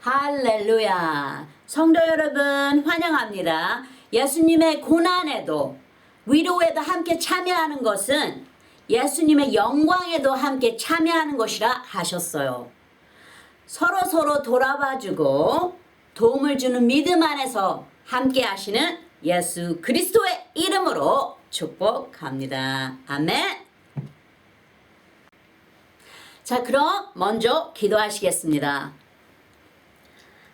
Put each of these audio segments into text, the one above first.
할렐루야. 성도 여러분 환영합니다. 예수님의 고난에도 위로에도 함께 참여하는 것은 예수님의 영광에도 함께 참여하는 것이라 하셨어요. 서로 돌아봐주고 도움을 주는 믿음 안에서 함께 하시는 예수 그리스도의 이름으로 축복합니다. 아멘. 자, 그럼 먼저 기도하시겠습니다.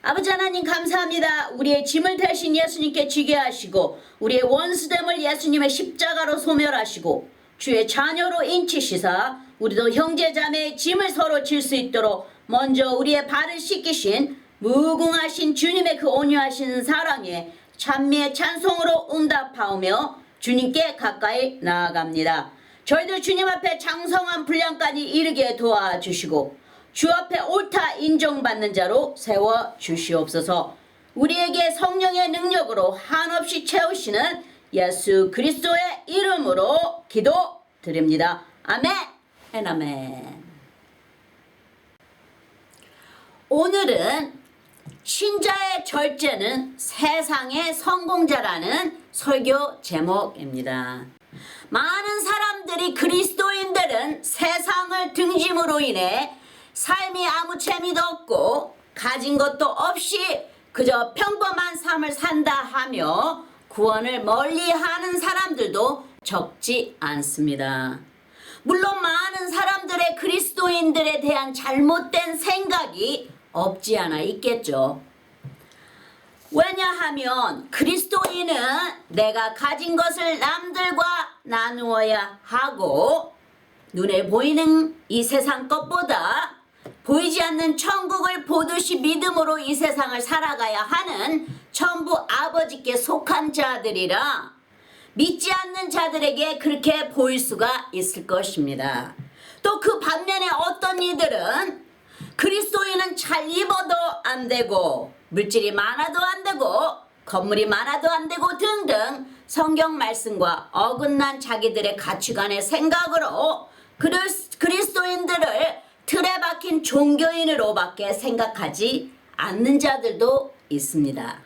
아버지 하나님 감사합니다. 우리의 짐을 대신 예수님께 지게 하시고 우리의 원수됨을 예수님의 십자가로 소멸하시고 주의 자녀로 인치시사 우리도 형제자매의 짐을 서로 질 수 있도록 먼저 우리의 발을 씻기신 무궁하신 주님의 그 온유하신 사랑에 찬미의 찬송으로 응답하오며 주님께 가까이 나아갑니다. 저희들 주님 앞에 장성한 분량까지 이르게 도와주시고 주 앞에 옳다 인정받는 자로 세워주시옵소서. 우리에게 성령의 능력으로 한없이 채우시는 예수 그리스도의 이름으로 기도드립니다. 아멘. 아멘. 오늘은 신자의 절제는 세상의 성공자라는 설교 제목입니다. 많은 사람들이 그리스도인들은 세상을 등짐으로 인해 삶이 아무 재미도 없고 가진 것도 없이 그저 평범한 삶을 산다 하며 구원을 멀리하는 사람들도 적지 않습니다. 물론 많은 사람들의 그리스도인들에 대한 잘못된 생각이 없지 않아 있겠죠. 왜냐하면 그리스도인은 내가 가진 것을 남들과 나누어야 하고 눈에 보이는 이 세상 것보다 보이지 않는 천국을 보듯이 믿음으로 이 세상을 살아가야 하는 천부 아버지께 속한 자들이라 믿지 않는 자들에게 그렇게 보일 수가 있을 것입니다. 또 그 반면에 어떤 이들은 그리스도인은 잘 입어도 안 되고 물질이 많아도 안 되고 건물이 많아도 안 되고 등등 성경 말씀과 어긋난 자기들의 가치관의 생각으로 그리스도인들을 틀에 박힌 종교인으로밖에 생각하지 않는 자들도 있습니다.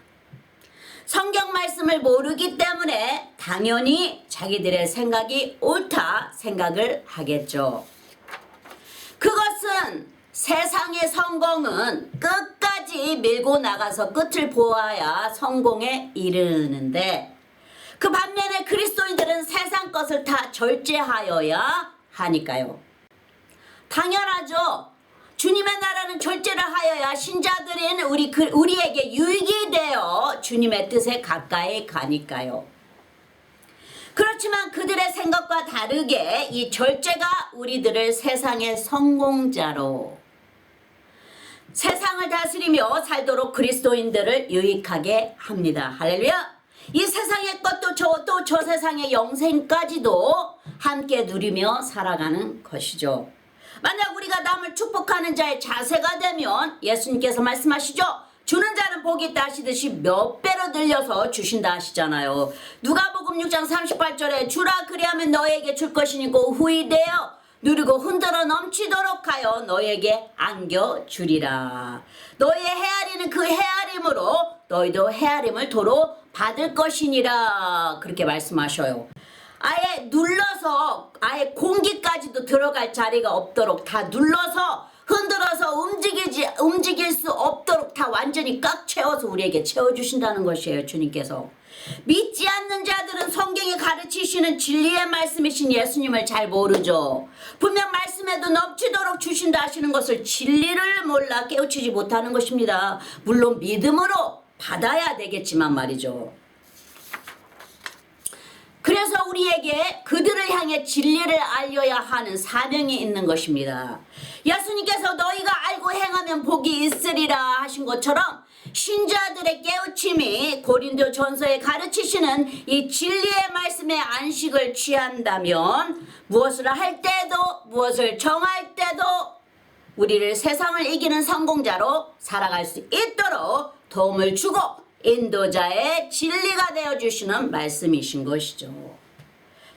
성경 말씀을 모르기 때문에 당연히 자기들의 생각이 옳다 생각을 하겠죠. 그것은 세상의 성공은 끝까지 밀고 나가서 끝을 보아야 성공에 이르는데 그 반면에 그리스도인들은 세상 것을 다 절제하여야 하니까요. 당연하죠. 주님의 나라는 절제를 하여야 신자들인 우리에게 유익이 되어 주님의 뜻에 가까이 가니까요. 그렇지만 그들의 생각과 다르게 이 절제가 우리들을 세상의 성공자로 세상을 다스리며 살도록 그리스도인들을 유익하게 합니다. 할렐루야. 이 세상의 것도 또 저 세상의 영생까지도 함께 누리며 살아가는 것이죠. 만약 우리가 남을 축복하는 자의 자세가 되면 예수님께서 말씀하시죠. 주는 자는 복이 있다 하시듯이 몇 배로 늘려서 주신다 하시잖아요. 누가복음 6장 38절에 주라 그리하면 너에게 줄 것이니고 후히 되어 누리고 흔들어 넘치도록 하여 너에게 안겨주리라. 너희의 헤아리는 그 헤아림으로 너희도 헤아림을 도로 받을 것이니라. 그렇게 말씀하셔요. 아예 눌러서 아예 공기까지도 들어갈 자리가 없도록 다 눌러서 흔들어서 움직일 수 없도록 다 완전히 꽉 채워서 우리에게 채워주신다는 것이에요. 주님께서. 믿지 않는 자들은 성경이 가르치시는 진리의 말씀이신 예수님을 잘 모르죠. 분명 말씀에도 넘치도록 주신다 하시는 것을 진리를 몰라 깨우치지 못하는 것입니다. 물론 믿음으로 받아야 되겠지만 말이죠. 그래서 우리에게 그들을 향해 진리를 알려야 하는 사명이 있는 것입니다. 예수님께서 너희가 알고 행하면 복이 있으리라 하신 것처럼 신자들의 깨우침이 고린도전서에 가르치시는 이 진리의 말씀의 안식을 취한다면 무엇을 할 때도 무엇을 정할 때도 우리를 세상을 이기는 성공자로 살아갈 수 있도록 도움을 주고 인도자의 진리가 되어주시는 말씀이신 것이죠.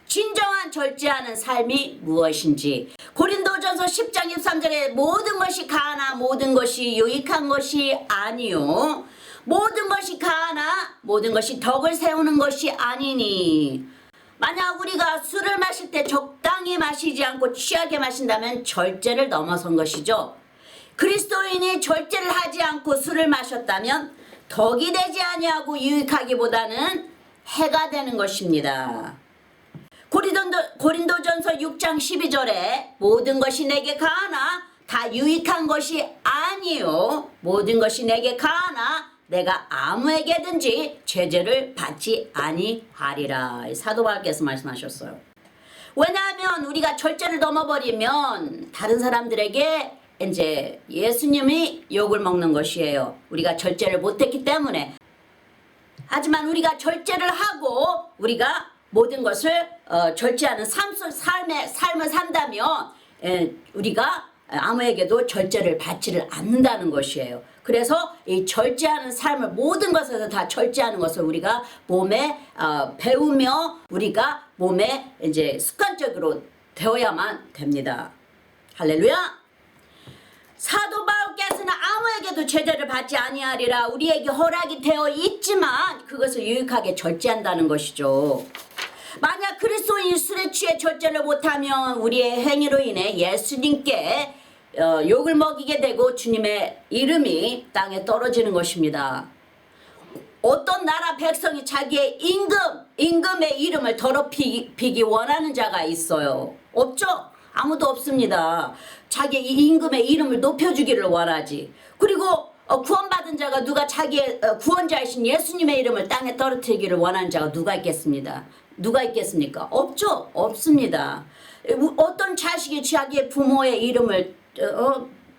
진정한 절제하는 삶이 무엇인지. 고린도전서 10장 23절에 모든 것이 가하나 모든 것이 유익한 것이 아니요 모든 것이 가하나 모든 것이 덕을 세우는 것이 아니니. 만약 우리가 술을 마실 때 적당히 마시지 않고 취하게 마신다면 절제를 넘어선 것이죠. 그리스도인이 절제를 하지 않고 술을 마셨다면 덕이 되지 아니하고 유익하기보다는 해가 되는 것입니다. 고린도전서 6장 12절에 모든 것이 내게 가하나 다 유익한 것이 아니요 모든 것이 내게 가하나 내가 아무에게든지 제재를 받지 아니하리라. 사도 바울께서 말씀하셨어요. 왜냐하면 우리가 절제를 넘어버리면 다른 사람들에게 이제 예수님이 욕을 먹는 것이에요. 우리가 절제를 못했기 때문에. 하지만 우리가 절제를 하고 우리가 모든 것을 절제하는 삶을 산다면 우리가 아무에게도 절제를 받지를 않는다는 것이에요. 그래서 이 절제하는 삶을 모든 것에서 다 절제하는 것을 우리가 몸에 배우며 우리가 몸에 이제 습관적으로 되어야만 됩니다. 할렐루야. 사도 바울께서는 아무에게도 제재를 받지 아니하리라 우리에게 허락이 되어 있지만 그것을 유익하게 절제한다는 것이죠. 만약 그리스도인이 술에 취해 절제를 못하면 우리의 행위로 인해 예수님께 욕을 먹이게 되고 주님의 이름이 땅에 떨어지는 것입니다. 어떤 나라 백성이 자기의 임금의 이름을 더럽히기 원하는 자가 있어요? 없죠? 아무도 없습니다. 자기 임금의 이름을 높여주기를 원하지. 그리고 구원받은 자가 누가 자기의 구원자이신 예수님의 이름을 땅에 떨어뜨리기를 원하는 자가 누가 있겠습니다? 누가 있겠습니까? 없죠? 없습니다. 어떤 자식이 자기의 부모의 이름을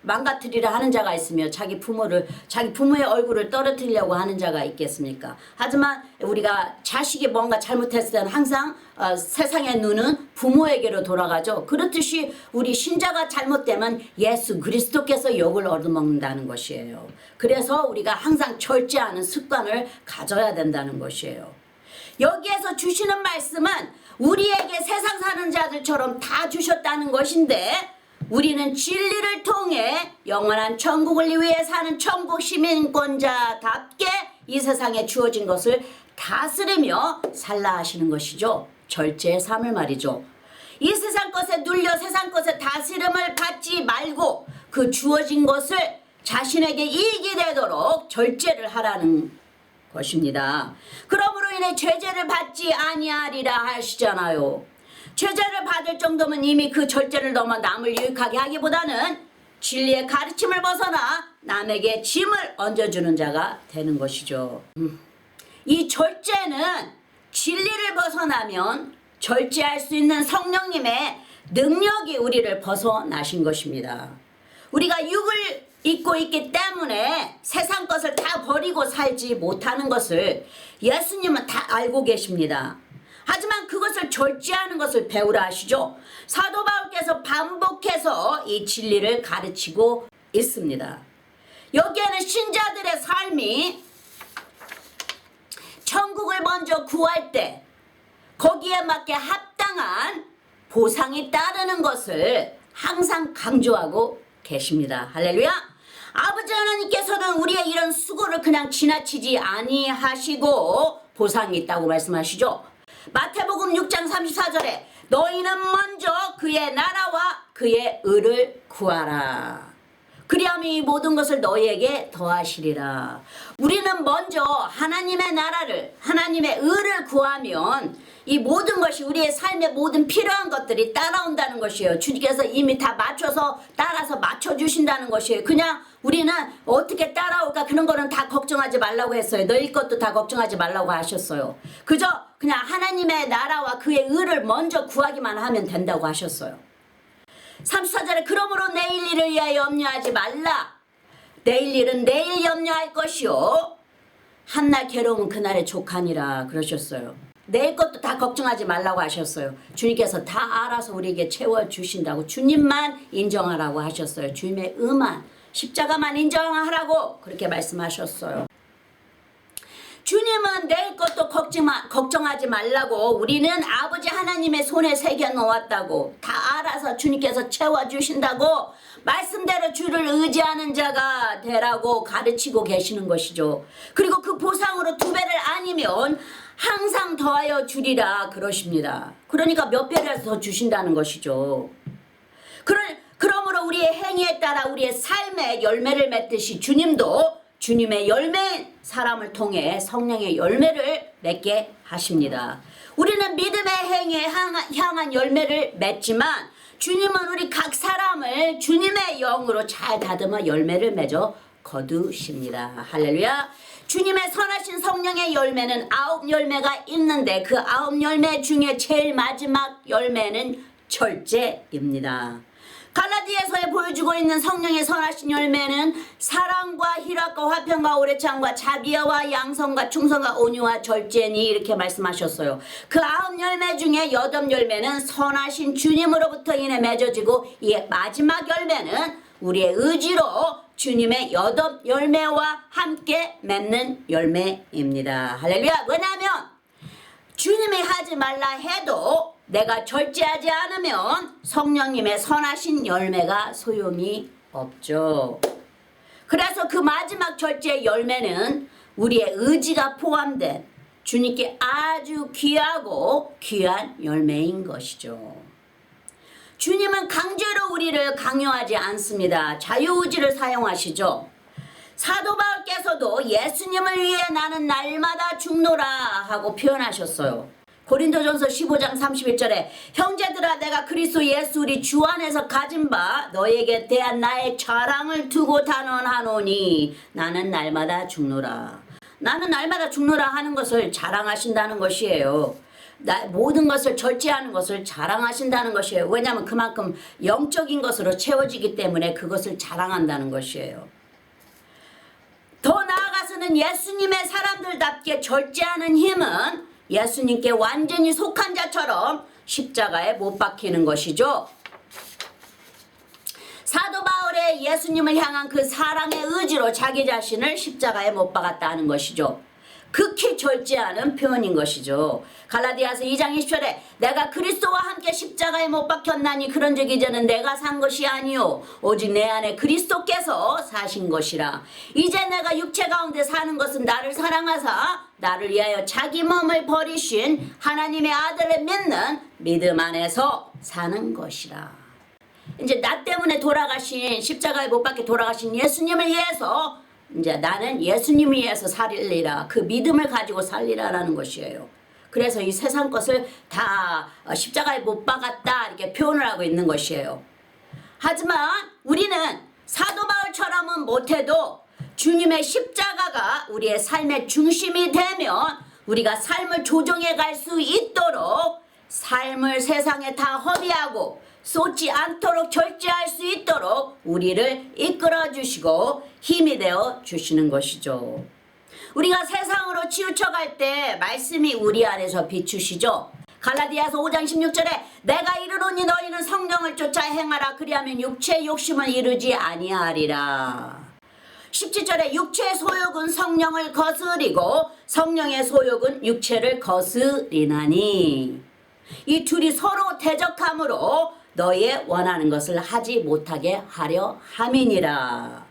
망가뜨리려 하는 자가 있으며 자기 부모의 얼굴을 떨어뜨리려고 하는 자가 있겠습니까? 하지만 우리가 자식이 뭔가 잘못했을 때는 항상 세상의 눈은 부모에게로 돌아가죠. 그렇듯이 우리 신자가 잘못되면 예수 그리스도께서 욕을 얻어먹는다는 것이에요. 그래서 우리가 항상 절제하는 습관을 가져야 된다는 것이에요. 여기에서 주시는 말씀은 우리에게 세상 사는 자들처럼 다 주셨다는 것인데 우리는 진리를 통해 영원한 천국을 위해 사는 천국 시민권자답게 이 세상에 주어진 것을 다스리며 살라 하시는 것이죠. 절제의 삶을 말이죠. 이 세상 것에 눌려 세상 것에 다스림을 받지 말고 그 주어진 것을 자신에게 이익이 되도록 절제를 하라는 것입니다. 그러므로 인해 제재를 받지 아니하리라 하시잖아요. 제재를 받을 정도면 이미 그 절제를 넘어 남을 유익하게 하기보다는 진리의 가르침을 벗어나 남에게 짐을 얹어주는 자가 되는 것이죠. 이 절제는 진리를 벗어나면 절제할 수 있는 성령님의 능력이 우리를 벗어나신 것입니다. 우리가 육을 입고 있기 때문에 세상 것을 다 버리고 살지 못하는 것을 예수님은 다 알고 계십니다. 하지만 그것을 절제하는 것을 배우라 하시죠. 사도 바울께서 반복해서 이 진리를 가르치고 있습니다. 여기에는 신자들의 삶이 천국을 먼저 구할 때 거기에 맞게 합당한 보상이 따르는 것을 항상 강조하고 계십니다. 할렐루야. 아버지 하나님께서는 우리의 이런 수고를 그냥 지나치지 아니하시고 보상이 있다고 말씀하시죠. 마태복음 6장 34절에 너희는 먼저 그의 나라와 그의 의를 구하라. 그리하면 이 모든 것을 너희에게 더하시리라. 우리는 먼저 하나님의 나라를 하나님의 의를 구하면 이 모든 것이 우리의 삶의 모든 필요한 것들이 따라온다는 것이에요. 주님께서 이미 다 맞춰서 따라서 맞춰주신다는 것이에요. 그냥 우리는 어떻게 따라올까 그런 거는 다 걱정하지 말라고 했어요. 너희 것도 다 걱정하지 말라고 하셨어요. 그저 그냥 하나님의 나라와 그의 의를 먼저 구하기만 하면 된다고 하셨어요. 34절에 그러므로 내일 일을 위하여 염려하지 말라. 내일 일은 내일 염려할 것이요 한날 괴로움은 그날의 족하니라 그러셨어요. 내일 것도 다 걱정하지 말라고 하셨어요. 주님께서 다 알아서 우리에게 채워주신다고 주님만 인정하라고 하셨어요. 주님의 의만 십자가만 인정하라고 그렇게 말씀하셨어요. 주님은 내일 것도 걱정하지 말라고 우리는 아버지 하나님의 손에 새겨 놓았다고, 다 알아서 주님께서 채워주신다고, 말씀대로 주를 의지하는 자가 되라고 가르치고 계시는 것이죠. 그리고 그 보상으로 2배를 아니면 항상 더하여 주리라 그러십니다. 그러니까 몇 배를 더 주신다는 것이죠. 그러므로 우리의 행위에 따라 우리의 삶의 열매를 맺듯이 주님도 주님의 열매인 사람을 통해 성령의 열매를 맺게 하십니다. 우리는 믿음의 행위에 향한 열매를 맺지만 주님은 우리 각 사람을 주님의 영으로 잘 다듬어 열매를 맺어 거두십니다. 할렐루야. 주님의 선하신 성령의 열매는 9열매가 있는데 그 9열매 중에 제일 마지막 열매는 절제입니다. 갈라디아서에 보여주고 있는 성령의 선하신 열매는 사랑과 희락과 화평과 오래참과 자비와 양성과 충성과 온유와 절제니 이렇게 말씀하셨어요. 그 9열매 중에 8열매는 선하신 주님으로부터 인해 맺어지고 이 마지막 열매는 우리의 의지로 주님의 8열매와 함께 맺는 열매입니다. 할렐루야. 왜냐하면 주님이 하지 말라 해도 내가 절제하지 않으면 성령님의 선하신 열매가 소용이 없죠. 그래서 그 마지막 절제의 열매는 우리의 의지가 포함된 주님께 아주 귀하고 귀한 열매인 것이죠. 주님은 강제로 우리를 강요하지 않습니다. 자유의지를 사용하시죠. 사도 바울께서도 예수님을 위해 나는 날마다 죽노라 하고 표현하셨어요. 고린도전서 15장 31절에 형제들아 내가 그리스도 예수 우리 주 안에서 가진 바 너에게 대한 나의 자랑을 두고 단언하노니 나는 날마다 죽노라. 나는 날마다 죽노라 하는 것을 자랑하신다는 것이에요. 모든 것을 절제하는 것을 자랑하신다는 것이에요. 왜냐하면 그만큼 영적인 것으로 채워지기 때문에 그것을 자랑한다는 것이에요. 더 나아가서는 예수님의 사람들답게 절제하는 힘은 예수님께 완전히 속한 자처럼 십자가에 못 박히는 것이죠. 사도 바울의 예수님을 향한 그 사랑의 의지로 자기 자신을 십자가에 못 박았다는 것이죠. 극히 절제하는 표현인 것이죠. 갈라디아서 2장 20절에 내가 그리스도와 함께 십자가에 못 박혔나니 그런즉 이제는 내가 산 것이 아니요 오직 내 안에 그리스도께서 사신 것이라. 이제 내가 육체 가운데 사는 것은 나를 사랑하사 나를 위하여 자기 몸을 버리신 하나님의 아들을 믿는 믿음 안에서 사는 것이라. 이제 나 때문에 돌아가신 십자가에 못 박혀 돌아가신 예수님을 위해서 이제 나는 예수님을 위해서 살리라. 그 믿음을 가지고 살리라라는 것이에요. 그래서 이 세상 것을 다 십자가에 못 박았다 이렇게 표현을 하고 있는 것이에요. 하지만 우리는 사도 바울처럼은 못해도 주님의 십자가가 우리의 삶의 중심이 되면 우리가 삶을 조정해 갈 수 있도록 삶을 세상에 다 허비하고 쏟지 않도록 절제할 수 있도록 우리를 이끌어 주시고 힘이 되어 주시는 것이죠. 우리가 세상으로 치우쳐갈 때 말씀이 우리 안에서 비추시죠. 갈라디아서 5장 16절에 내가 이르노니 너희는 성령을 쫓아 행하라 그리하면 육체의 욕심을 이루지 아니하리라. 17절에 육체의 소욕은 성령을 거스리고 성령의 소욕은 육체를 거스리나니 이 둘이 서로 대적함으로 너의 원하는 것을 하지 못하게 하려 함이니라.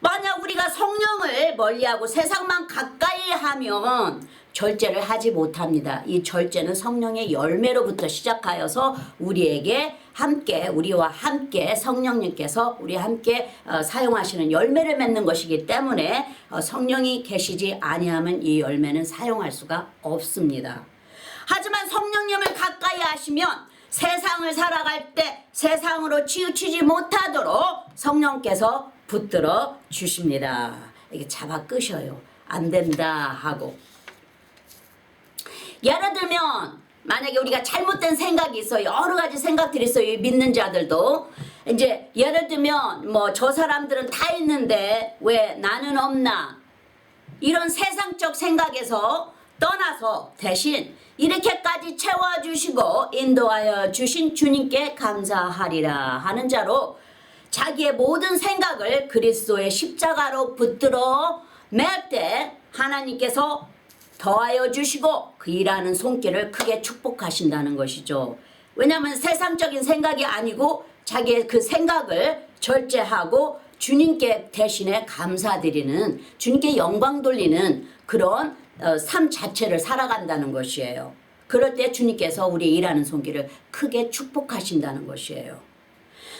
만약 우리가 성령을 멀리하고 세상만 가까이 하면 절제를 하지 못합니다. 이 절제는 성령의 열매로부터 시작하여서 우리에게 함께 우리와 함께 성령님께서 우리 함께 사용하시는 열매를 맺는 것이기 때문에 성령이 계시지 아니하면 이 열매는 사용할 수가 없습니다. 하지만 성령님을 가까이 하시면 세상을 살아갈 때 세상으로 치우치지 못하도록 성령께서 붙들어 주십니다. 이게 잡아 끄셔요. 안 된다 하고. 예를 들면 만약에 우리가 잘못된 생각이 있어요. 여러 가지 생각들이 있어요. 믿는 자들도. 이제 예를 들면 뭐 저 사람들은 다 있는데 왜 나는 없나. 이런 세상적 생각에서 떠나서 대신 이렇게까지 채워주시고 인도하여 주신 주님께 감사하리라 하는 자로 자기의 모든 생각을 그리스도의 십자가로 붙들어 맬 때 하나님께서 더하여 주시고 그 일하는 손길을 크게 축복하신다는 것이죠. 왜냐하면 세상적인 생각이 아니고 자기의 그 생각을 절제하고 주님께 대신에 감사드리는, 주님께 영광 돌리는 그런 삶 자체를 살아간다는 것이에요. 그럴 때 주님께서 우리 일하는 손길을 크게 축복하신다는 것이에요.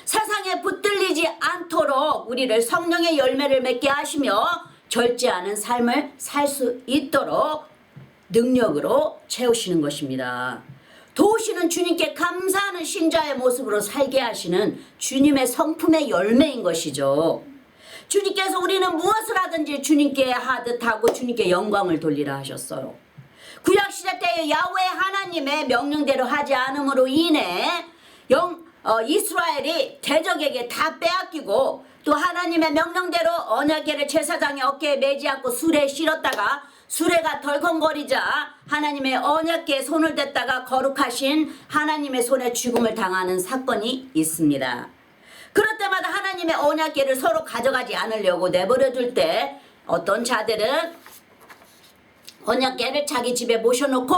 세상에 붙들리지 않도록 우리를 성령의 열매를 맺게 하시며 절제하는 삶을 살 수 있도록 능력으로 채우시는 것입니다. 도우시는 주님께 감사하는 신자의 모습으로 살게 하시는 주님의 성품의 열매인 것이죠. 주님께서 우리는 무엇을 하든지 주님께 하듯 하고 주님께 영광을 돌리라 하셨어요. 구약시대 때의 야훼 하나님의 명령대로 하지 않음으로 인해 이스라엘이 대적에게 다 빼앗기고 또 하나님의 명령대로 언약궤를 제사장의 어깨에 매지 않고 수레에 실었다가 수레가 덜컹거리자 하나님의 언약궤에 손을 댔다가 거룩하신 하나님의 손에 죽음을 당하는 사건이 있습니다. 그럴 때마다 하나님의 언약궤를 서로 가져가지 않으려고 내버려 둘 때 어떤 자들은 언약궤를 자기 집에 모셔놓고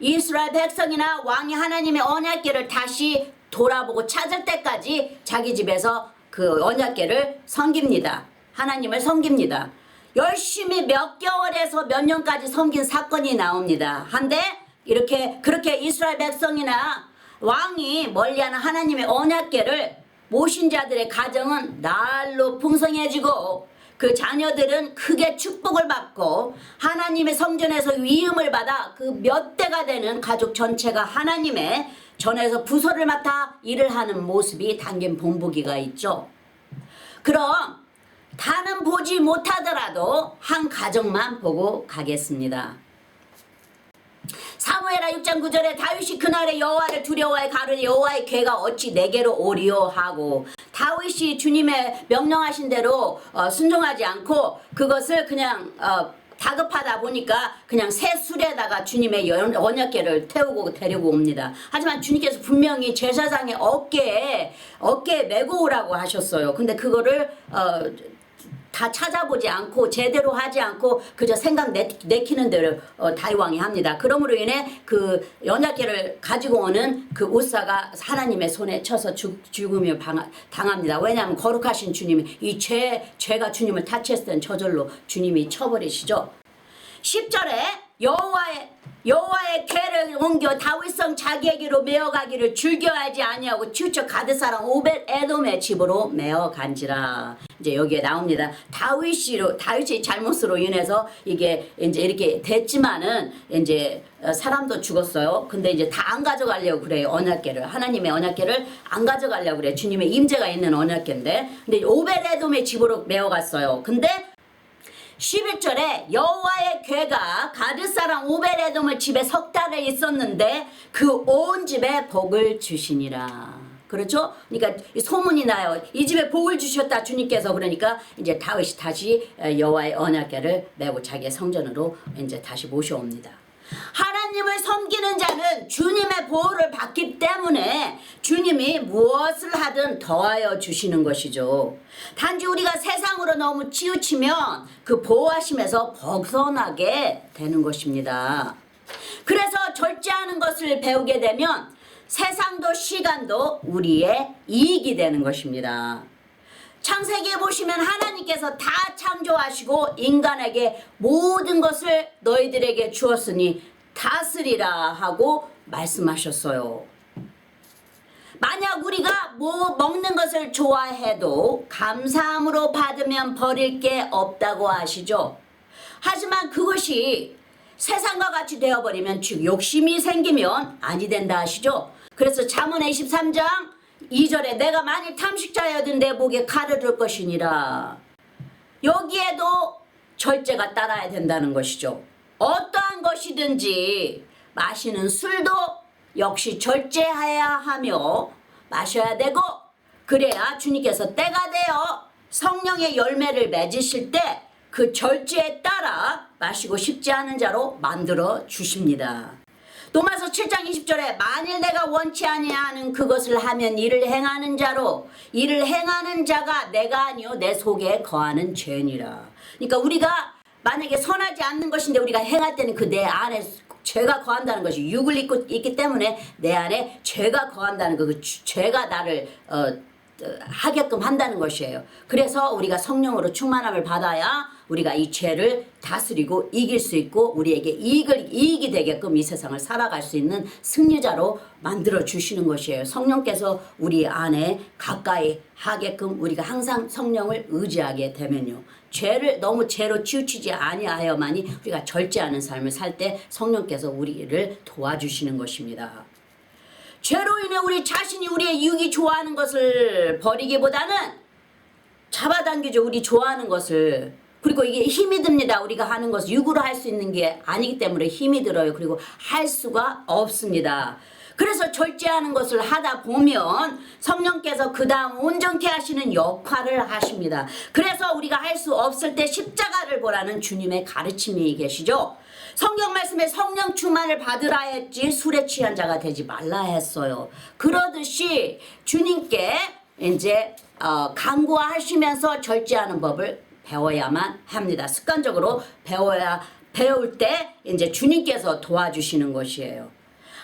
이스라엘 백성이나 왕이 하나님의 언약궤를 다시 돌아보고 찾을 때까지 자기 집에서 그 언약궤를 섬깁니다. 하나님을 섬깁니다. 열심히 몇 개월에서 몇 년까지 섬긴 사건이 나옵니다. 한데 그렇게 이스라엘 백성이나 왕이 멀리하는 하나님의 언약궤를 모신 자들의 가정은 날로 풍성해지고 그 자녀들은 크게 축복을 받고 하나님의 성전에서 위임을 받아 그 몇 대가 되는 가족 전체가 하나님의 전에서 부서를 맡아 일을 하는 모습이 담긴 본보기가 있죠. 그럼 다는 보지 못하더라도 한 가정만 보고 가겠습니다. 사무엘하 6장 9절에 다윗이 그날에 여호와를 두려워해 가로되 여호와의 궤가 어찌 내게로 오리요 하고, 다윗이 주님의 명령하신 대로 순종하지 않고 그것을 그냥 다급하다 보니까 그냥 새 수레에다가 주님의 언약궤를 태우고 데리고 옵니다. 하지만 주님께서 분명히 제사장의 어깨에 메고 오라고 하셨어요. 근데 그거를 다 찾아보지 않고 제대로 하지 않고 그저 생각 내키는 대로 다윗 왕이 합니다. 그러므로 인해 그 언약궤를 가지고 오는 그 우사가 하나님의 손에 쳐서 죽음을 당합니다. 왜냐하면 거룩하신 주님이 이 죄가 주님을 타치했을 땐 저절로 주님이 쳐버리시죠. 10절에 여호와의 궤를 옮겨 다윗성 자기에게로 메어가기를 즐겨하지 아니하고 치우쳐 가드 사람 오벳 에돔의 집으로 메어간지라. 이제 여기에 나옵니다. 다윗이 잘못으로 인해서 이게 이제 이렇게 됐지만은 이제 사람도 죽었어요. 근데 이제 다 안 가져가려고 그래요. 언약궤를, 하나님의 언약궤를 안 가져가려고 그래. 주님의 임재가 있는 언약궤인데, 근데 오벳 에돔의 집으로 메어갔어요. 근데 11절에 여호와의 궤가 가드 사람 오벳 에돔의 집에 석 달을 있었는데 그 온 집에 복을 주시니라. 그렇죠? 그러니까 소문이 나요. 이 집에 복을 주셨다 주님께서. 그러니까 이제 다윗이 다시 여호와의 언약궤를 메고 자기의 성전으로 이제 다시 모셔옵니다. 하나님을 섬기는 자는 주님의 보호를 받기 때문에 주님이 무엇을 하든 더하여 주시는 것이죠. 단지 우리가 세상으로 너무 치우치면 그 보호하심에서 벗어나게 되는 것입니다. 그래서 절제하는 것을 배우게 되면 세상도 시간도 우리의 이익이 되는 것입니다. 창세기에 보시면 하나님께서 다 창조하시고 인간에게 모든 것을 너희들에게 주었으니 다스리라 하고 말씀하셨어요. 만약 우리가 먹는 것을 좋아해도 감사함으로 받으면 버릴 게 없다고 하시죠. 하지만 그것이 세상과 같이 되어버리면 즉 욕심이 생기면 아니 된다 하시죠. 그래서 잠언 23장 2절에 내가 만일 탐식자여든 내 목에 칼을 둘 것이니라. 여기에도 절제가 따라야 된다는 것이죠. 어떠한 것이든지 마시는 술도 역시 절제해야 하며 마셔야 되고, 그래야 주님께서 때가 되어 성령의 열매를 맺으실 때 그 절제에 따라 마시고 싶지 않은 자로 만들어 주십니다. 로마서 7장 20절에 만일 내가 원치 아니하는 그것을 하면 이를 행하는 자가 내가 아니요 내 속에 거하는 죄니라. 그러니까 우리가 만약에 선하지 않는 것인데 우리가 행할 때는 그 내 안에 죄가 거한다는 것이 육을 입고 있기 때문에 내 안에 죄가 거한다는 거, 그 죄가 나를 하게끔 한다는 것이에요. 그래서 우리가 성령으로 충만함을 받아야 우리가 이 죄를 다스리고 이길 수 있고 우리에게 이익이 되게끔 이 세상을 살아갈 수 있는 승리자로 만들어 주시는 것이에요. 성령께서 우리 안에 가까이 하게끔 우리가 항상 성령을 의지하게 되면요. 죄를 너무 죄로 치우치지 아니하여만이 우리가 절제하는 삶을 살 때 성령께서 우리를 도와주시는 것입니다. 죄로 인해 우리 자신이 우리의 육이 좋아하는 것을 버리기보다는 잡아당기죠. 우리 좋아하는 것을. 그리고 이게 힘이 듭니다. 우리가 하는 것을 육으로 할 수 있는 게 아니기 때문에 힘이 들어요. 그리고 할 수가 없습니다. 그래서 절제하는 것을 하다 보면 성령께서 그 다음 온전케 하시는 역할을 하십니다. 그래서 우리가 할 수 없을 때 십자가를 보라는 주님의 가르침이 계시죠. 성경 말씀에 성령 충만을 받으라 했지 술에 취한 자가 되지 말라 했어요. 그러듯이 주님께 이제 간구하시면서 절제하는 법을 배워야만 합니다. 습관적으로 배울 때 이제 주님께서 도와주시는 것이에요.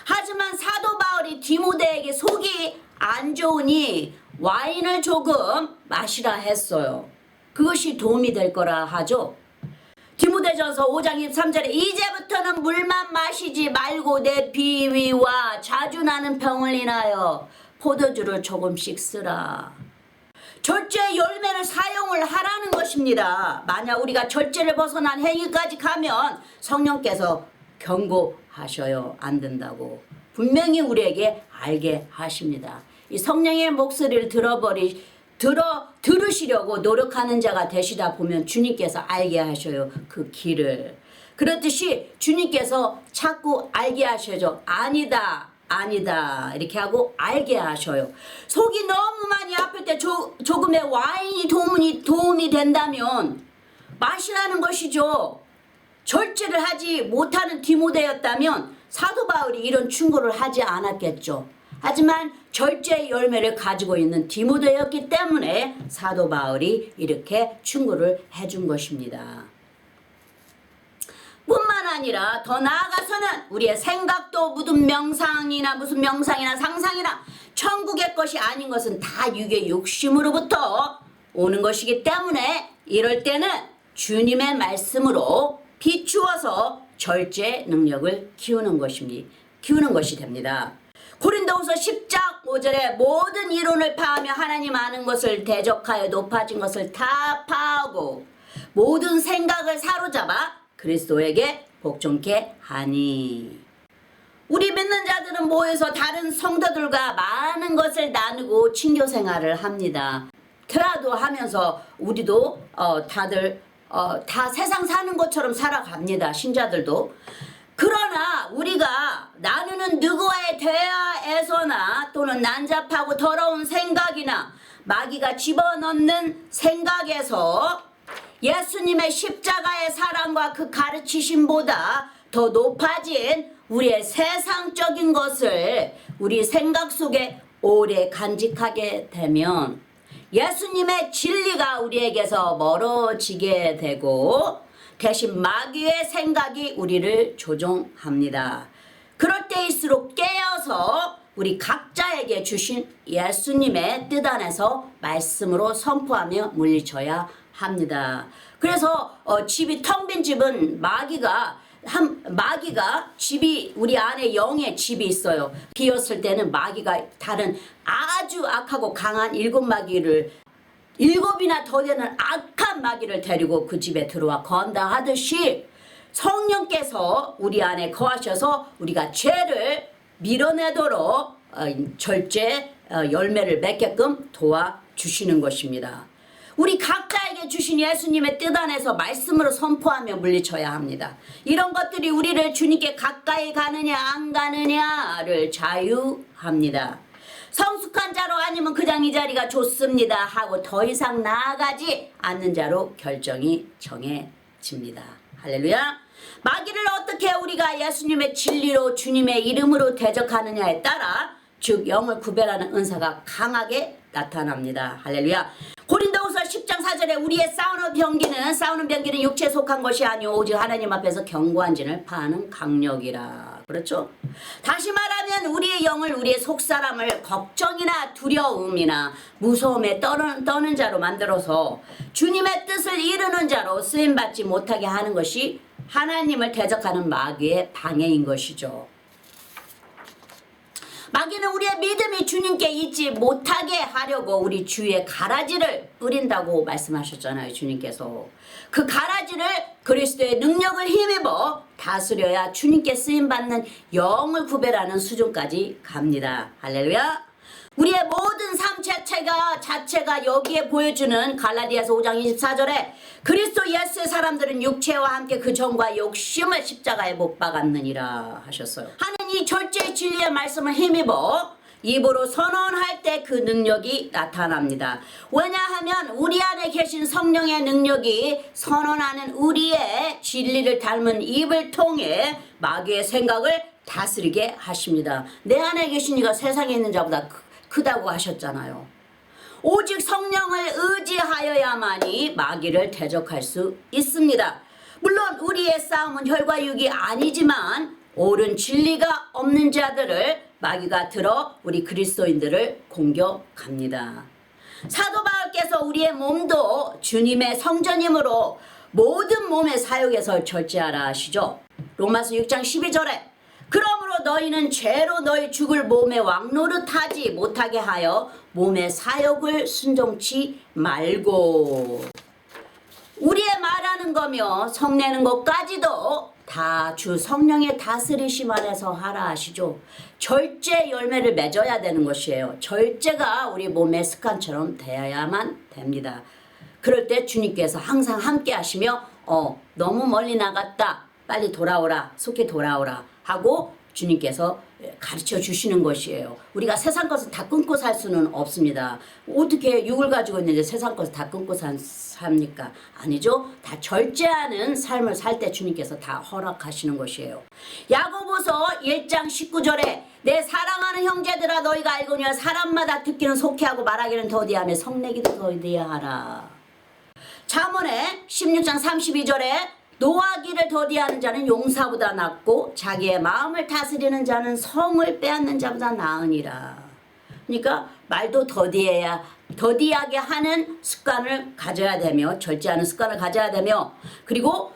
하지만 사도 바울이 디모데에게 속이 안 좋으니 와인을 조금 마시라 했어요. 그것이 도움이 될 거라 하죠. 디모데전서 5장 23절에 이제부터는 물만 마시지 말고 내 비위와 자주 나는 병을 인하여 포도주를 조금씩 쓰라. 절제의 열매를 사용을 하라는 것입니다. 만약 우리가 절제를 벗어난 행위까지 가면 성령께서 경고하셔요. 안 된다고. 분명히 우리에게 알게 하십니다. 이 성령의 목소리를 들으시려고 노력하는 자가 되시다 보면 주님께서 알게 하셔요. 그 길을. 그렇듯이 주님께서 자꾸 알게 하셔죠. 아니다. 이렇게 하고 알게 하셔요. 속이 너무 많이 아플 때 조금의 와인이 도움이 된다면 마시라는 것이죠. 절제를 하지 못하는 디모데였다면 사도 바울이 이런 충고를 하지 않았겠죠. 하지만 절제의 열매를 가지고 있는 디모데였기 때문에 사도 바울이 이렇게 충고를 해준 것입니다. 뿐만 아니라 더 나아가서는 우리의 생각도 무슨 명상이나 상상이나 천국의 것이 아닌 것은 다 육의 욕심으로부터 오는 것이기 때문에 이럴 때는 주님의 말씀으로 비추어서 절제 능력을 키우는 것이 됩니다. 고린도후서 10장 5절에 모든 이론을 파하며 하나님 아는 것을 대적하여 높아진 것을 다 파하고 모든 생각을 사로잡아 그리스도에게 복종케 하니. 우리 믿는 자들은 모여서 다른 성도들과 많은 것을 나누고 친교 생활을 합니다. 대화도 하면서 우리도 다들 다 세상 사는 것처럼 살아갑니다. 신자들도. 그러나 우리가 나누는 누구와의 대화에서나 또는 난잡하고 더러운 생각이나 마귀가 집어넣는 생각에서 예수님의 십자가의 사랑과 그 가르치심보다 더 높아진 우리의 세상적인 것을 우리 생각 속에 오래 간직하게 되면 예수님의 진리가 우리에게서 멀어지게 되고 대신 마귀의 생각이 우리를 조종합니다. 그럴 때일수록 깨어서 우리 각자에게 주신 예수님의 뜻 안에서 말씀으로 선포하며 물리쳐야 합니다. 그래서 집이 텅 빈 집은 마귀가 집이 우리 안에 영의 집이 있어요. 비었을 때는 마귀가 다른 아주 악하고 강한 7마귀를 7이나 더 되는 악한 마귀를 데리고 그 집에 들어와 거한다 하듯이 성령께서 우리 안에 거하셔서 우리가 죄를 밀어내도록 절제 열매를 맺게끔 도와주시는 것입니다. 우리 각자에게 주신 예수님의 뜻 안에서 말씀으로 선포하며 물리쳐야 합니다. 이런 것들이 우리를 주님께 가까이 가느냐 안 가느냐를 자유합니다. 성숙한 자로 아니면 그냥 이 자리가 좋습니다 하고 더 이상 나아가지 않는 자로 결정이 정해집니다. 할렐루야. 마귀를 어떻게 우리가 예수님의 진리로 주님의 이름으로 대적하느냐에 따라 즉 영을 구별하는 은사가 강하게 나타납니다. 할렐루야. 고린도후서 10장 4절에 우리의 싸우는 병기는 육체에 속한 것이 아니오 오직 하나님 앞에서 견고한 진을 파는 강력이라. 그렇죠? 다시 말하면 우리의 영을 우리의 속사람을 걱정이나 두려움이나 무서움에 떠는 자로 만들어서 주님의 뜻을 이루는 자로 쓰임받지 못하게 하는 것이 하나님을 대적하는 마귀의 방해인 것이죠. 마귀는 우리의 믿음이 주님께 있지 못하게 하려고 우리 주위에 가라지를 뿌린다고 말씀하셨잖아요. 주님께서 그 가라지를 그리스도의 능력을 힘입어 다스려야 주님께 쓰임받는 영을 구별하는 수준까지 갑니다. 할렐루야. 우리의 모든 삶 자체가 여기에 보여주는 갈라디아서 5장 24절에 그리스도 예수의 사람들은 육체와 함께 그 정과 욕심을 십자가에 못 박았느니라 하셨어요. 하는 이 절제의 진리의 말씀을 힘입어 입으로 선언할 때 그 능력이 나타납니다. 왜냐하면 우리 안에 계신 성령의 능력이 선언하는 우리의 진리를 닮은 입을 통해 마귀의 생각을 다스리게 하십니다. 내 안에 계신 이가 세상에 있는 자보다 크다고 하셨잖아요. 오직 성령을 의지하여야만이 마귀를 대적할 수 있습니다. 물론 우리의 싸움은 혈과 육이 아니지만 옳은 진리가 없는 자들을 마귀가 들어 우리 그리스도인들을 공격합니다. 사도 바울께서 우리의 몸도 주님의 성전이므로 모든 몸의 사욕에서 절제하라 하시죠. 로마서 6장 12절에 그러므로 너희는 죄로 너희 죽을 몸에 왕노릇하지 못하게 하여 몸의 사욕을 순종치 말고. 우리의 말하는 거며 성내는 것까지도 다 주 성령의 다스리심 안에서 하라 하시죠. 절제 열매를 맺어야 되는 것이에요. 절제가 우리 몸의 습관처럼 되어야만 됩니다. 그럴 때 주님께서 항상 함께 하시며 너무 멀리 나갔다. 빨리 돌아오라. 속히 돌아오라. 하고 주님께서 가르쳐 주시는 것이에요. 우리가 세상 것을 다 끊고 살 수는 없습니다. 어떻게 육을 가지고 있는데 세상 것을 다 끊고 삽니까? 아니죠. 다 절제하는 삶을 살 때 주님께서 다 허락하시는 것이에요. 야고보서 1장 19절에 내 사랑하는 형제들아 너희가 알거니와 사람마다 듣기는 속히하고 말하기는 더디하며 성내기도 더디하라. 잠언에 16장 32절에 노하기를 더디하는 자는 용사보다 낫고 자기의 마음을 다스리는 자는 성을 빼앗는 자보다 나으니라. 그러니까 말도 더디하게 하는 습관을 가져야 되며 절제하는 습관을 가져야 되며 그리고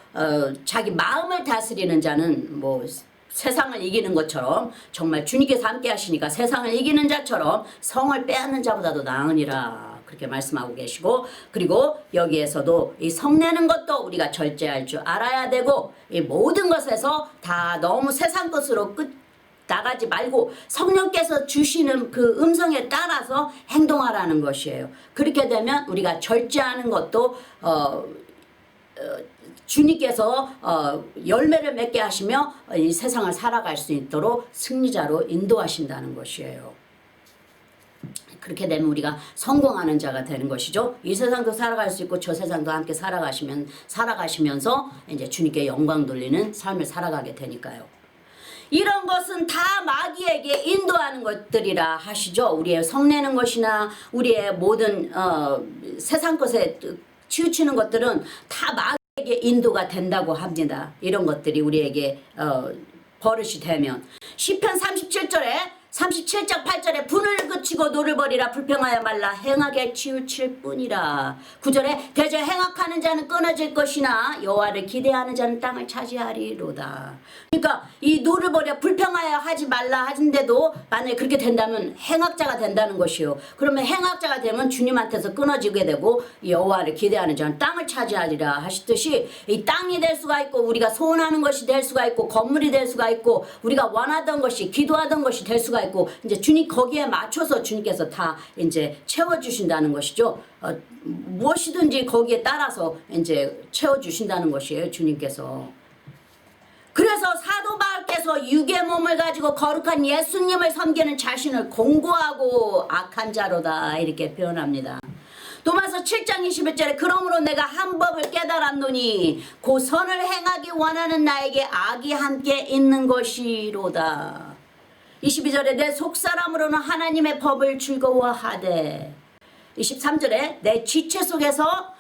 자기 마음을 다스리는 자는 뭐 세상을 이기는 것처럼 정말 주님께서 함께 하시니까 세상을 이기는 자처럼 성을 빼앗는 자보다도 나으니라. 그렇게 말씀하고 계시고 그리고 여기에서도 이 성내는 것도 우리가 절제할 줄 알아야 되고 이 모든 것에서 다 너무 세상 것으로 나가지 말고 성령께서 주시는 그 음성에 따라서 행동하라는 것이에요. 그렇게 되면 우리가 절제하는 것도 주님께서 열매를 맺게 하시며 이 세상을 살아갈 수 있도록 승리자로 인도하신다는 것이에요. 그렇게 되면 우리가 성공하는 자가 되는 것이죠. 이 세상도 살아갈 수 있고 저 세상도 함께 살아가시면서 이제 주님께 영광 돌리는 삶을 살아가게 되니까요. 이런 것은 다 마귀에게 인도하는 것들이라 하시죠. 우리의 성내는 것이나 우리의 모든 세상 것에 치우치는 것들은 다 마귀에게 인도가 된다고 합니다. 이런 것들이 우리에게 버릇이 되면 시편 37장 8절에 분을 그치고 노를 버리라 불평하여 말라 행하게 치우칠 뿐이라. 9절에 대저 행악하는 자는 끊어질 것이나 여호와를 기대하는 자는 땅을 차지하리로다. 그러니까 이 노를 버려 불평하여 하지 말라 하는데도 만약에 그렇게 된다면 행악자가 된다는 것이요. 그러면 행악자가 되면 주님한테서 끊어지게 되고 여호와를 기대하는 자는 땅을 차지하리라 하시듯이 이 땅이 될 수가 있고 우리가 소원하는 것이 될 수가 있고 건물이 될 수가 있고 우리가 원하던 것이 기도하던 것이 될 수가 있고 이제 주님 거기에 맞춰서 주님께서 다 이제 채워주신다는 것이죠. 무엇이든지 거기에 따라서 이제 채워주신다는 것이에요. 주님께서. 그래서 사도 바울께서 육의 몸을 가지고 거룩한 예수님을 섬기는 자신을 공고하고 악한 자로다 이렇게 표현합니다. 도마서 7장 21절에 그러므로 내가 한 법을 깨달았노니 그 선을 행하기 원하는 나에게 악이 함께 있는 것이로다. 22절에 내 속사람으로는 하나님의 법을 즐거워하되 23절에 내 지체 속에서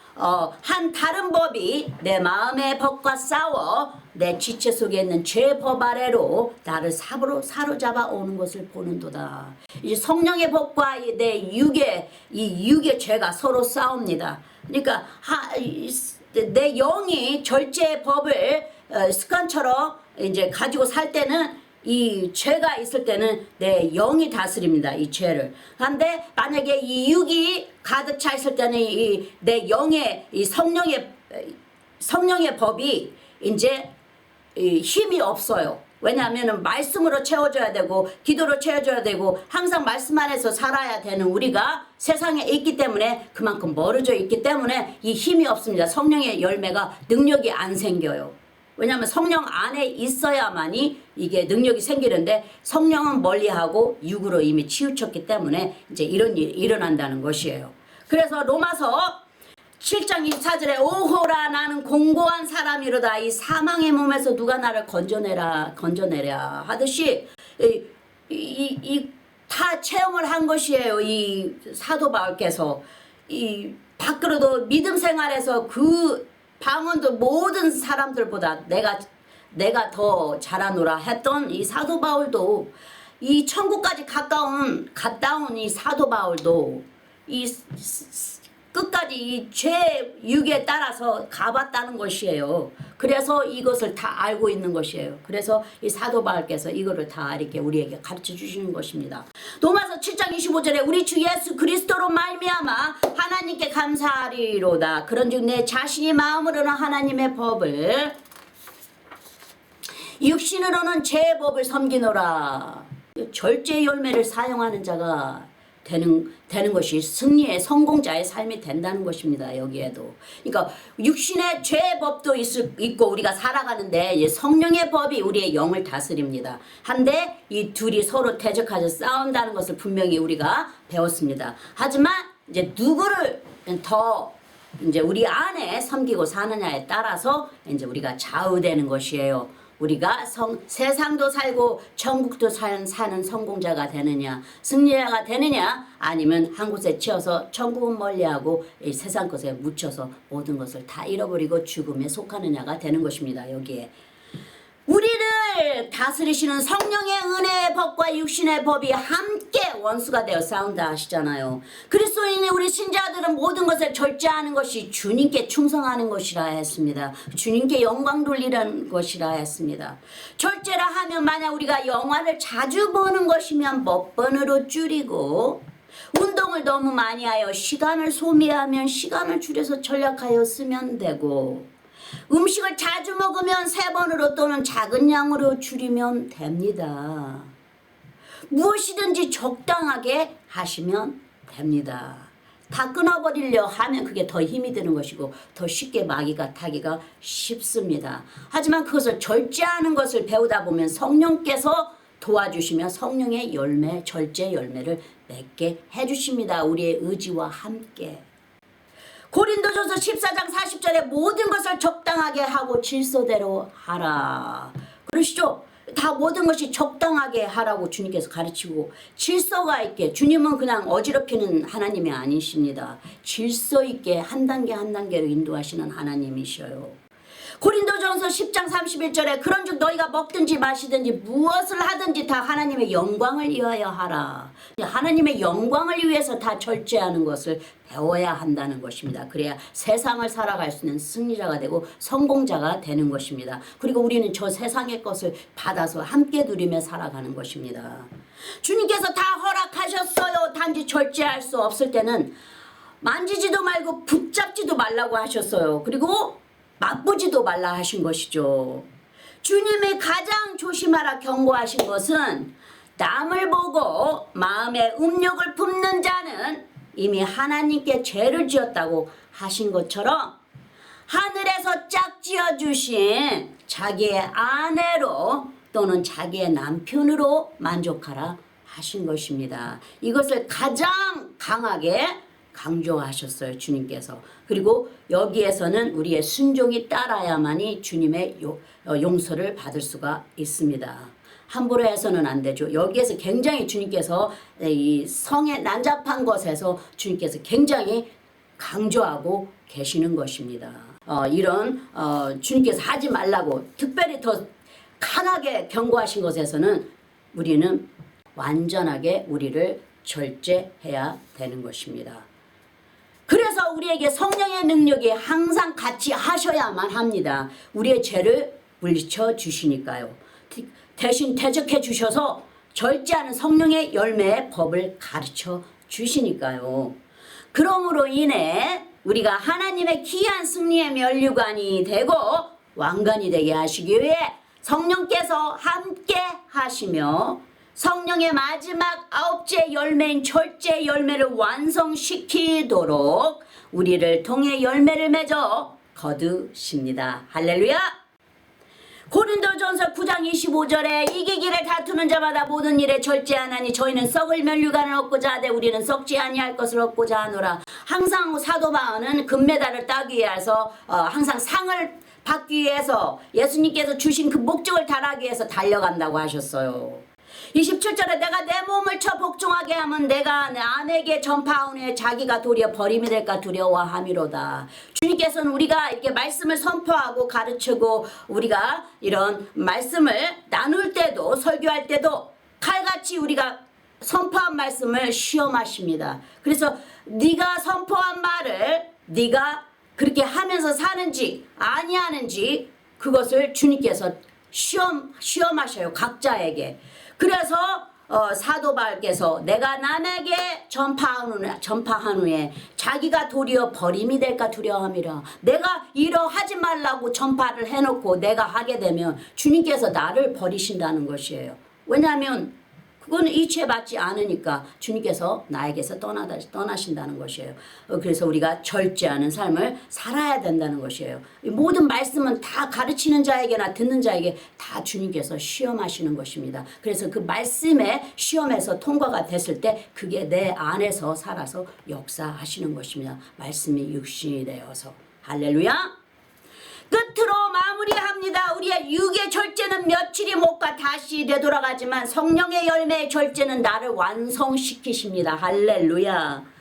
한 다른 법이 내 마음의 법과 싸워 내 지체 속에 있는 죄 법 아래로 나를 사로잡아 오는 것을 보는도다. 이제 성령의 법과 내 육의 죄가 서로 싸웁니다. 그러니까 내 영이 절제의 법을 습관처럼 이제 가지고 살 때는 이 죄가 있을 때는 내 영이 다스립니다. 이 죄를. 그런데 만약에 이 육이 가득 차 있을 때는 내 영의 이 성령의 법이 이제 힘이 없어요. 왜냐하면 말씀으로 채워줘야 되고 기도로 채워줘야 되고 항상 말씀 안에서 살아야 되는 우리가 세상에 있기 때문에 그만큼 멀어져 있기 때문에 이 힘이 없습니다. 성령의 열매가 능력이 안 생겨요. 왜냐하면 성령 안에 있어야만이 이게 능력이 생기는데 성령은 멀리하고 육으로 이미 치우쳤기 때문에 이제 이런 일이 일어난다는 것이에요. 그래서 로마서 7장 24절에 오호라 나는 공고한 사람이로다. 이 사망의 몸에서 누가 나를 건져내라 하듯이 다 체험을 한 것이에요. 이 사도 바울께서 이 밖으로도 믿음 생활에서 그 방언도 모든 사람들보다 내가 더 잘하노라 했던 이 사도 바울도 이 천국까지 가까운 이 사도 바울도 이 끝까지 이 죄 육에 따라서 가봤다는 것이에요. 그래서 이것을 다 알고 있는 것이에요. 그래서 이 사도 바울께서 이거를 다 이렇게 우리에게 가르쳐 주시는 것입니다. 로마서 7장 25절에 우리 주 예수 그리스도로 말미암아 하나님께 감사하리로다. 그런즉 내 자신이 마음으로는 하나님의 법을 육신으로는 제 법을 섬기노라. 절제 열매를 사용하는 자가 되는 것이 승리의 성공자의 삶이 된다는 것입니다. 여기에도. 그러니까 육신의 죄의 법도 있고 우리가 살아가는데 성령의 법이 우리의 영을 다스립니다. 한데 이 둘이 서로 대적하여 싸운다는 것을 분명히 우리가 배웠습니다. 하지만 이제 누구를 더 이제 우리 안에 섬기고 사느냐에 따라서 이제 우리가 좌우되는 것이에요. 우리가 세상도 살고 천국도 사는 성공자가 되느냐, 승리자가 되느냐, 아니면 한 곳에 치여서 천국은 멀리하고 이 세상 것에 묻혀서 모든 것을 다 잃어버리고 죽음에 속하느냐가 되는 것입니다. 여기에 우리를 다스리시는 성령의 은혜의 법과 육신의 법이 함께 원수가 되어 싸운다 하시잖아요. 그리스도인의 우리 신자들은 모든 것을 절제하는 것이 주님께 충성하는 것이라 했습니다. 주님께 영광 돌리는 것이라 했습니다. 절제라 하면 만약 우리가 영화를 자주 보는 것이면 몇 번으로 줄이고 운동을 너무 많이 하여 시간을 소비하면 시간을 줄여서 전략하여 쓰면 되고 음식을 자주 먹으면 3번으로 또는 작은 양으로 줄이면 됩니다. 무엇이든지 적당하게 하시면 됩니다. 다 끊어버리려 하면 그게 더 힘이 드는 것이고 더 쉽게 마귀가 타기가 쉽습니다. 하지만 그것을 절제하는 것을 배우다 보면 성령께서 도와주시며 성령의 열매, 절제 열매를 맺게 해주십니다. 우리의 의지와 함께. 고린도전서 14장 40절에 모든 것을 적당하게 하고 질서대로 하라. 그러시죠? 다 모든 것이 적당하게 하라고 주님께서 가르치고 질서가 있게, 주님은 그냥 어지럽히는 하나님이 아니십니다. 질서 있게 한 단계 한 단계로 인도하시는 하나님이셔요. 고린도전서 10장 31절에 그런즉 너희가 먹든지 마시든지 무엇을 하든지 다 하나님의 영광을 위하여 하라. 하나님의 영광을 위해서 다 절제하는 것을 배워야 한다는 것입니다. 그래야 세상을 살아갈 수 있는 승리자가 되고 성공자가 되는 것입니다. 그리고 우리는 저 세상의 것을 받아서 함께 누리며 살아가는 것입니다. 주님께서 다 허락하셨어요. 단지 절제할 수 없을 때는 만지지도 말고 붙잡지도 말라고 하셨어요. 그리고 맛보지도 말라 하신 것이죠. 주님이 가장 조심하라 경고하신 것은 남을 보고 마음에 음욕을 품는 자는 이미 하나님께 죄를 지었다고 하신 것처럼 하늘에서 짝지어 주신 자기의 아내로 또는 자기의 남편으로 만족하라 하신 것입니다. 이것을 가장 강하게 강조하셨어요. 주님께서. 그리고 여기에서는 우리의 순종이 따라야만이 주님의 용서를 받을 수가 있습니다. 함부로 해서는 안 되죠. 여기에서 굉장히 주님께서 이 성에 난잡한 것에서 주님께서 굉장히 강조하고 계시는 것입니다. 이런 주님께서 하지 말라고 특별히 더 강하게 경고하신 것에서는 우리는 완전하게 우리를 절제해야 되는 것입니다. 그래서 우리에게 성령의 능력이 항상 같이 하셔야만 합니다. 우리의 죄를 물리쳐 주시니까요. 대신 대적해 주셔서 절제하는 성령의 열매의 법을 가르쳐 주시니까요. 그러므로 인해 우리가 하나님의 귀한 승리의 면류관이 되고 왕관이 되게 하시기 위해 성령께서 함께 하시며 성령의 마지막 9째 열매인 철제 열매를 완성시키도록 우리를 통해 열매를 맺어 거두십니다. 할렐루야! 고린도전서 9장 25절에 이기기를 다투는 자마다 모든 일에 절제하나니 저희는 썩을 면류관을 얻고자 하되 우리는 썩지 아니할 것을 얻고자 하노라. 항상 사도 바울은 금메달을 따기 위해서 항상 상을 받기 위해서 예수님께서 주신 그 목적을 달하기 위해서 달려간다고 하셨어요. 27절에 내가 내 몸을 쳐 복종하게 하면 내가 남에게 전파하오니 후에 자기가 도리어 버림이 될까 두려워함이로다. 주님께서는 우리가 이렇게 말씀을 선포하고 가르치고 우리가 이런 말씀을 나눌 때도 설교할 때도 칼같이 우리가 선포한 말씀을 시험하십니다. 그래서 네가 선포한 말을 네가 그렇게 하면서 사는지 아니하는지 그것을 주님께서 시험하셔요. 각자에게. 그래서 사도 바울께서 내가 남에게 전파한 후에 자기가 도리어 버림이 될까 두려워함이라. 내가 이러하지 말라고 전파를 해놓고 내가 하게 되면 주님께서 나를 버리신다는 것이에요. 왜냐하면 그거는 이치받지 않으니까 주님께서 나에게서 떠나신다는 것이에요. 그래서 우리가 절제하는 삶을 살아야 된다는 것이에요. 모든 말씀은 다 가르치는 자에게나 듣는 자에게 다 주님께서 시험하시는 것입니다. 그래서 그 말씀의 시험에서 통과가 됐을 때 그게 내 안에서 살아서 역사하시는 것입니다. 말씀이 육신이 되어서. 할렐루야! 끝으로 마무리합니다. 우리의 육의 절제는 며칠이 못 가 다시 되돌아가지만 성령의 열매의 절제는 나를 완성시키십니다. 할렐루야.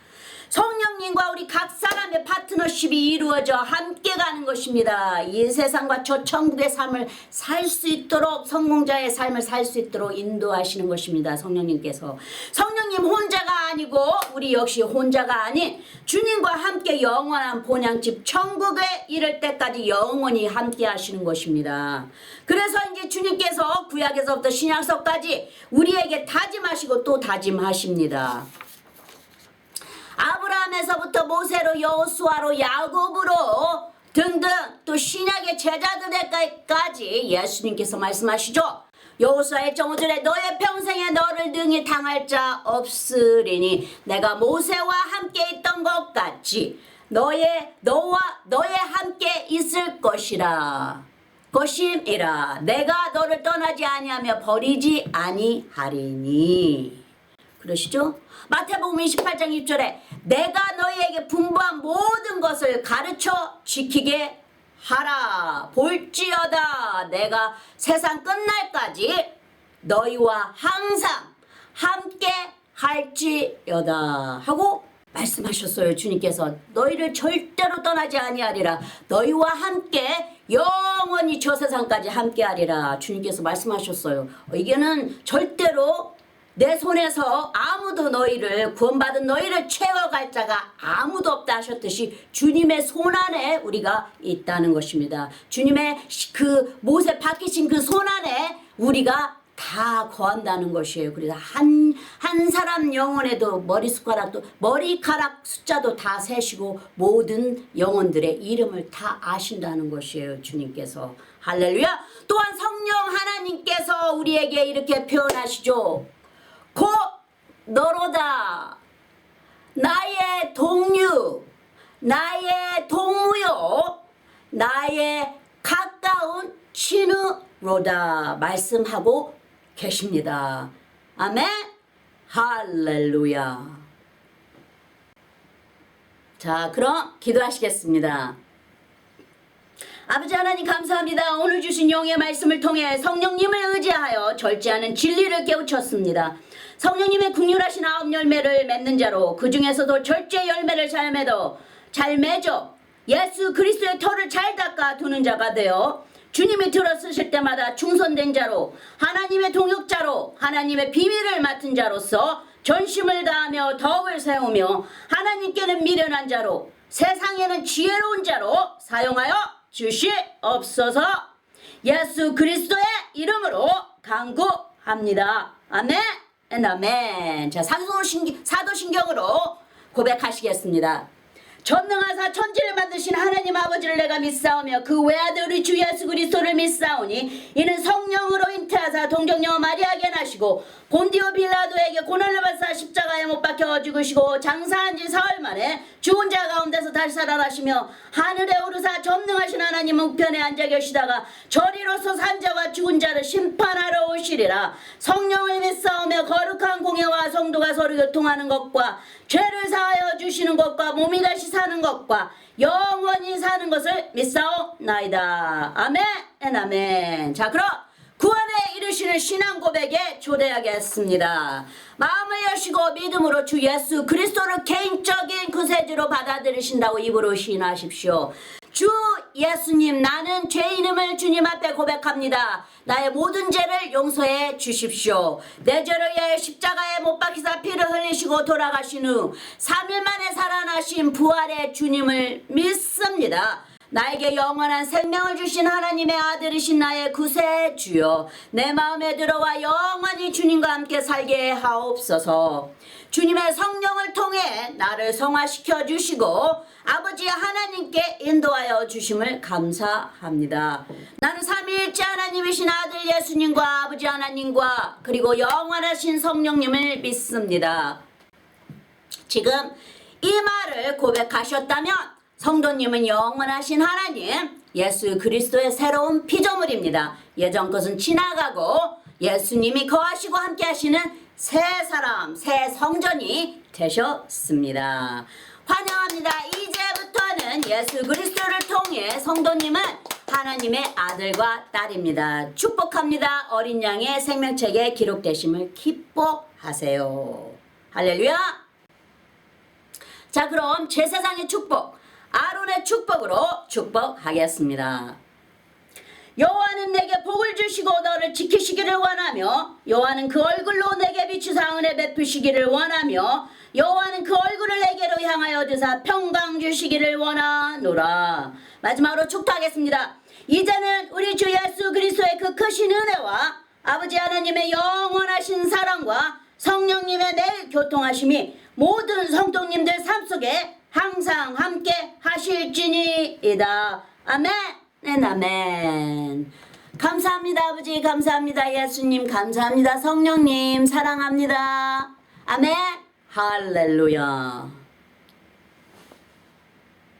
성령님과 우리 각 사람의 파트너십이 이루어져 함께 가는 것입니다. 이 세상과 저 천국의 삶을 살 수 있도록 성공자의 삶을 살 수 있도록 인도하시는 것입니다. 성령님께서. 성령님 혼자가 아니고 우리 역시 혼자가 아닌 주님과 함께 영원한 본향집 천국에 이를 때까지 영원히 함께 하시는 것입니다. 그래서 이제 주님께서 구약에서부터 신약서까지 우리에게 다짐하시고 또 다짐하십니다. 아브라함에서부터 모세로 여호수아로 야곱으로 등등 또 신약의 제자들에게까지 예수님께서 말씀하시죠. 여호수아 1.5절에 너의 평생에 너를 능히 당할 자 없으리니 내가 모세와 함께 있던 것 같이 너와 너의 함께 있을 것이라. 내가 너를 떠나지 아니하며 버리지 아니하리니. 그러시죠? 마태복음 28장 6절에 내가 너희에게 분부한 모든 것을 가르쳐 지키게 하라. 볼지어다 내가 세상 끝날까지 너희와 항상 함께 할지어다 하고 말씀하셨어요. 주님께서 너희를 절대로 떠나지 아니하리라. 너희와 함께 영원히 저 세상까지 함께 하리라. 주님께서 말씀하셨어요. 이게는 절대로 내 손에서 아무도 너희를 구원받은 너희를 채워갈 자가 아무도 없다 하셨듯이 주님의 손 안에 우리가 있다는 것입니다. 주님의 그 못에 박히신 그 손 안에 우리가 다 거한다는 것이에요. 그래서 한 사람 영혼에도 머리카락 숫자도 다 세시고 모든 영혼들의 이름을 다 아신다는 것이에요. 주님께서. 할렐루야. 또한 성령 하나님께서 우리에게 이렇게 표현하시죠. 곧 너로다. 나의 동류, 나의 동무요, 나의 가까운 친구로다 말씀하고 계십니다. 아멘. 할렐루야. 자, 그럼 기도하시겠습니다. 아버지 하나님 감사합니다. 오늘 주신 영의 말씀을 통해 성령님을 의지하여 절제하는 진리를 깨우쳤습니다. 성령님의 긍휼하신 9열매를 맺는 자로 그 중에서도 절제 열매를 잘 맺어 예수 그리스도의 터를 잘 닦아 두는 자가 되어 주님이 들어 쓰실 때마다 충성된 자로 하나님의 동역자로 하나님의 비밀을 맡은 자로서 전심을 다하며 덕을 세우며 하나님께는 미련한 자로 세상에는 지혜로운 자로 사용하여 주시옵소서. 예수 그리스도의 이름으로 간구합니다. 아멘. 아멘. 자, 사도신경으로 고백하시겠습니다. 전능하사 천지를 만드신 하나님 아버지를 내가 믿사오며 그 외아들 우리 주 예수 그리스도를 믿사오니 이는 성령으로 잉태하사 동정녀 마리아에게 나시고 본디오 빌라도에게 고난을 받사 십자가에 못 박혀 죽으시고 장사한 지 사흘 만에 죽은 자 가운데서 다시 살아나시며 하늘에 오르사 전능하신 하나님 우편에 앉아 계시다가 저리로서 산자와 죽은 자를 심판하러 오시리라. 성령을 믿사오며 거룩한 공예와 성도가 서로 교통하는 것과 죄를 사하여 주시는 것과 몸이 다시 사는 것과 영원히 사는 것을 믿사옵나이다. 아멘. 아멘. 자, 그럼 구원에 이르시는 신앙 고백에 초대하겠습니다. 마음을 여시고 믿음으로 주 예수 그리스도를 개인적인 구세주로 받아들이신다고 입으로 시인하십시오. 주 예수님, 나는 죄인임을 주님 앞에 고백합니다. 나의 모든 죄를 용서해 주십시오. 내 죄를 위하여 십자가에 못 박히사 피를 흘리시고 돌아가신 후 3일 만에 살아나신 부활의 주님을 믿습니다. 나에게 영원한 생명을 주신 하나님의 아들이신 나의 구세주여, 내 마음에 들어와 영원히 주님과 함께 살게 하옵소서. 주님의 성령을 통해 나를 성화시켜 주시고 아버지 하나님께 인도하여 주심을 감사합니다. 나는 삼위일체 하나님이신 아들 예수님과 아버지 하나님과 그리고 영원하신 성령님을 믿습니다. 지금 이 말을 고백하셨다면 성도님은 영원하신 하나님 예수 그리스도의 새로운 피조물입니다. 예전 것은 지나가고 예수님이 거하시고 함께 하시는 새 사람, 새 성전이 되셨습니다. 환영합니다. 이제부터는 예수 그리스도를 통해 성도님은 하나님의 아들과 딸입니다. 축복합니다. 어린 양의 생명책에 기록되심을 기뻐하세요. 할렐루야. 자, 그럼 제사장의 축복, 아론의 축복으로 축복하겠습니다. 여호와는 내게 복을 주시고 너를 지키시기를 원하며 여호와는 그 얼굴로 내게 비추사 은혜 베푸시기를 원하며 여호와는 그 얼굴을 내게로 향하여 드사 평강 주시기를 원하노라. 마지막으로 축도하겠습니다. 이제는 우리 주 예수 그리스도의 그 크신 은혜와 아버지 하나님의 영원하신 사랑과 성령님의 매일 교통하심이 모든 성도님들 삶 속에 항상 함께 하실지니이다. 아멘. 아멘. 감사합니다. 아버지 감사합니다. 예수님 감사합니다. 성령님 사랑합니다. 아멘. 할렐루야.